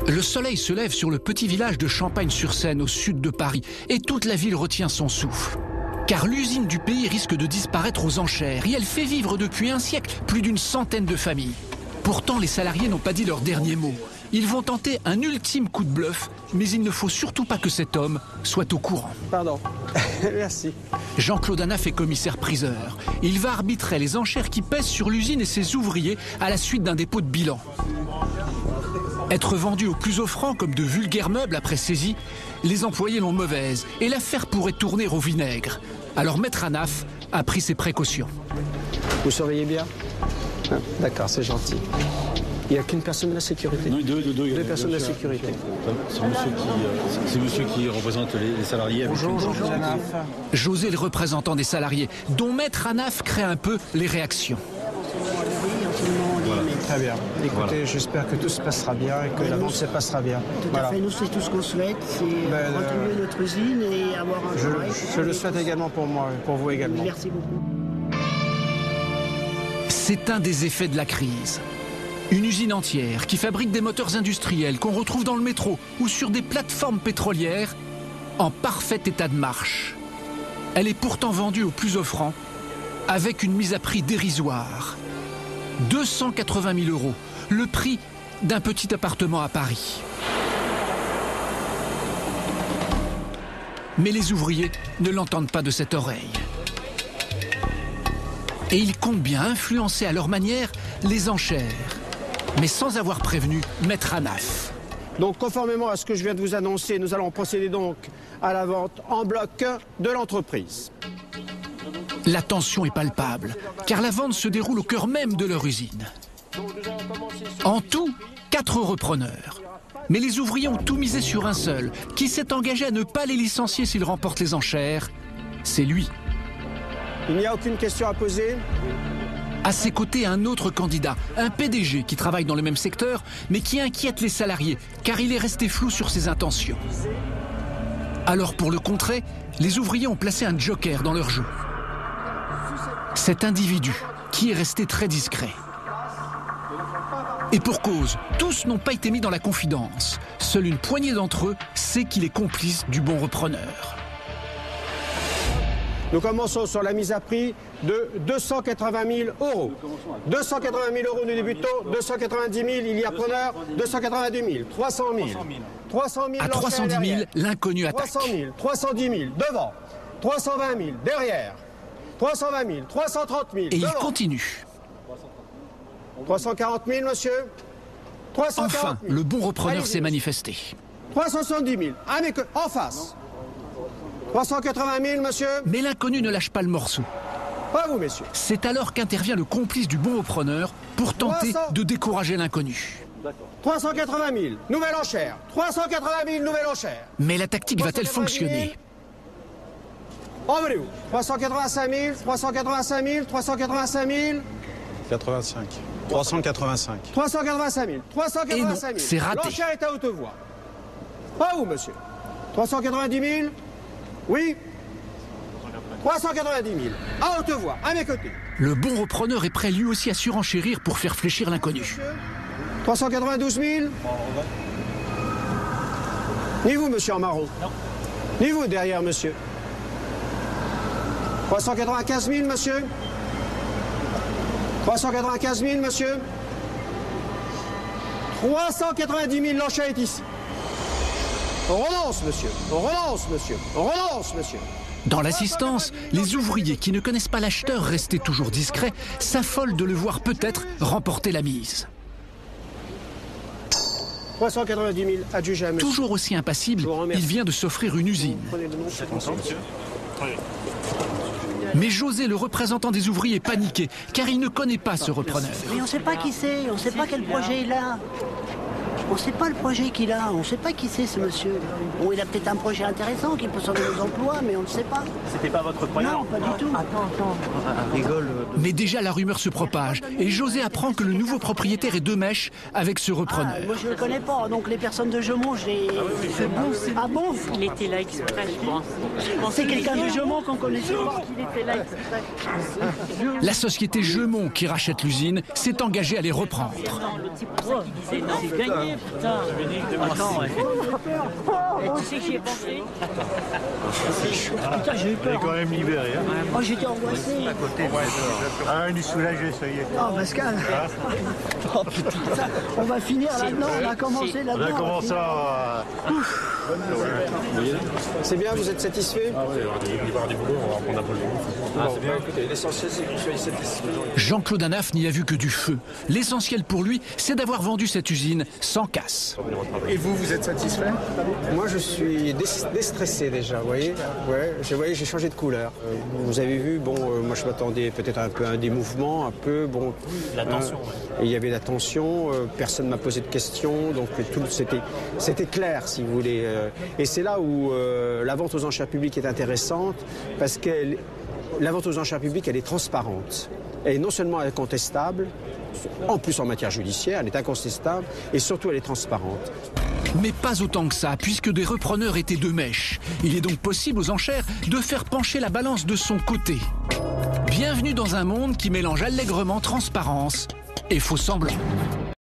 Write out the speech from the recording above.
Le soleil se lève sur le petit village de Champagne-sur-Seine, au sud de Paris, et toute la ville retient son souffle. Car l'usine du pays risque de disparaître aux enchères, et elle fait vivre depuis un siècle plus d'une centaine de familles. Pourtant, les salariés n'ont pas dit leur dernier mot. Ils vont tenter un ultime coup de bluff, mais il ne faut surtout pas que cet homme soit au courant. Pardon, merci. Jean-Claude Anaf est commissaire-priseur. Il va arbitrer les enchères qui pèsent sur l'usine et ses ouvriers à la suite d'un dépôt de bilan. Être vendu au plus offrant comme de vulgaires meubles après saisie, les employés l'ont mauvaise et l'affaire pourrait tourner au vinaigre. Alors Maître Anaf a pris ses précautions. Vous surveillez bien? D'accord, c'est gentil. Il n'y a qu'une personne de la sécurité? Non, deux personnes de la sécurité. C'est monsieur qui représente les salariés. Bonjour, Jean-Claude Anaf. José, le représentant des salariés, dont Maître Anaf crée un peu les réactions. Voilà. Très bien. Écoutez, voilà. J'espère que tout se passera bien et que la vente se passera bien. Tout à fait, nous c'est tout ce qu'on souhaite, c'est continuer notre usine et avoir un travail. Je le souhaite également pour moi, pour vous également. Merci beaucoup. C'est un des effets de la crise. Une usine entière qui fabrique des moteurs industriels qu'on retrouve dans le métro ou sur des plateformes pétrolières en parfait état de marche. Elle est pourtant vendue au plus offrant avec une mise à prix dérisoire. 280 000 €, le prix d'un petit appartement à Paris. Mais les ouvriers ne l'entendent pas de cette oreille. Et ils comptent bien influencer à leur manière les enchères, mais sans avoir prévenu Maître Anaf. Donc conformément à ce que je viens de vous annoncer, nous allons procéder donc à la vente en bloc de l'entreprise. La tension est palpable, car la vente se déroule au cœur même de leur usine. En tout, 4 repreneurs. Mais les ouvriers ont tout misé sur un seul, qui s'est engagé à ne pas les licencier s'ils remportent les enchères. C'est lui. Il n'y a aucune question à poser. À ses côtés, un autre candidat, un PDG qui travaille dans le même secteur, mais qui inquiète les salariés, car il est resté flou sur ses intentions. Alors pour le contrer, les ouvriers ont placé un joker dans leur jeu. Cet individu, qui est resté très discret. Et pour cause, tous n'ont pas été mis dans la confidence. Seule une poignée d'entre eux sait qu'il est complice du bon repreneur. Nous commençons sur la mise à prix de 280 000 €. 280 000 €, nous débutons. 290 000, il y a preneur. 290 000, 300 000. 300 000 à 310 000, l'inconnu attaque. 300 000, 310 000, devant. 320 000, derrière. 320 000, 330 000, et devant. il continue. 340 000, monsieur. 340 000. Enfin, le bon repreneur s'est manifesté. 370 000, en face. 380 000, monsieur. Mais l'inconnu ne lâche pas le morceau. Pas vous, messieurs. C'est alors qu'intervient le complice du bon repreneur pour tenter de décourager l'inconnu. 380 000, nouvelle enchère. 380 000, nouvelle enchère. Mais la tactique va-t-elle fonctionner? Envolez-vous. 385 000, 385 000, 385 000. 85. 385. 385 000, 385 000. C'est raté. L'enchère est à haute voix. Pas vous, monsieur. 390 000. Oui. 390 000. À haute voix, à mes côtés. Le bon repreneur est prêt lui aussi à surenchérir pour faire fléchir l'inconnu. 392 000. Ni vous, monsieur en marron. Non. Ni vous, derrière, monsieur. 395 000, monsieur. 395 000, monsieur. 390 000, l'enchère est ici. On relance, monsieur. On relance, monsieur. On relance, monsieur. Dans l'assistance, les ouvriers qui ne connaissent pas l'acheteur restés toujours discrets s'affolent de le voir peut-être remporter la mise. 390 000, adjugé à monsieur. Toujours aussi impassible, il vient de s'offrir une usine. Mais José, le représentant des ouvriers, est paniqué, car il ne connaît pas ce repreneur. Mais on ne sait pas qui c'est, on ne sait pas quel projet il a. On ne sait pas le projet qu'il a, on ne sait pas qui c'est ce monsieur. Bon, il a peut-être un projet intéressant qui peut sauver nos emplois, mais on ne sait pas. C'était pas votre preneur? Non, pas du tout. Attends. Rigole. Mais déjà la rumeur se propage, et José apprend que le nouveau propriétaire est de mèche avec ce repreneur. Moi je ne le connais pas, donc les personnes de Gemont, j'ai... C'est bon, Ah bon? Il était là exprès, je pense. C'est quelqu'un de Gemont qu'on connaissait pas. Il était là exprès. La société Gemont, qui rachète l'usine, s'est engagée à les reprendre. C'est pour ça qu'il disait non. C'est gagné. putain. Attends, ouais. Et tu sais que j'y ai pensé? Putain, j'ai eu peur. Il est quand même libéré. Hein. Moi, j'étais angoissé. Ah, il est soulagé, ça y est. Oh, Pascal. Oh, putain. Ça, on va finir là-dedans. On a commencé On a là-dedans. commencé à... C'est bien, vous êtes satisfait? Ah oui, il va y avoir du boulot, on va prendre un peu le boulot. Bon, bah, écoutez, l'essentiel c'est que vous soyez satisfait. Jean-Claude Anaf n'y a vu que du feu. L'essentiel pour lui, c'est d'avoir vendu cette usine sans casse. Et vous, vous êtes satisfait? Moi, je suis déstressé déjà, vous voyez. Ouais, j'ai changé de couleur. Vous avez vu, bon, moi je m'attendais peut-être un peu à un démouvement, un peu, bon... La tension, et il y avait la tension, personne ne m'a posé de questions, donc tout c'était clair, si vous voulez. Et c'est là où la vente aux enchères publiques est intéressante, parce que la vente aux enchères publiques, elle est transparente. Elle est non seulement incontestable, en plus en matière judiciaire, elle est incontestable, et surtout elle est transparente. Mais pas autant que ça, puisque des repreneurs étaient de mèche. Il est donc possible aux enchères de faire pencher la balance de son côté. Bienvenue dans un monde qui mélange allègrement transparence et faux semblant.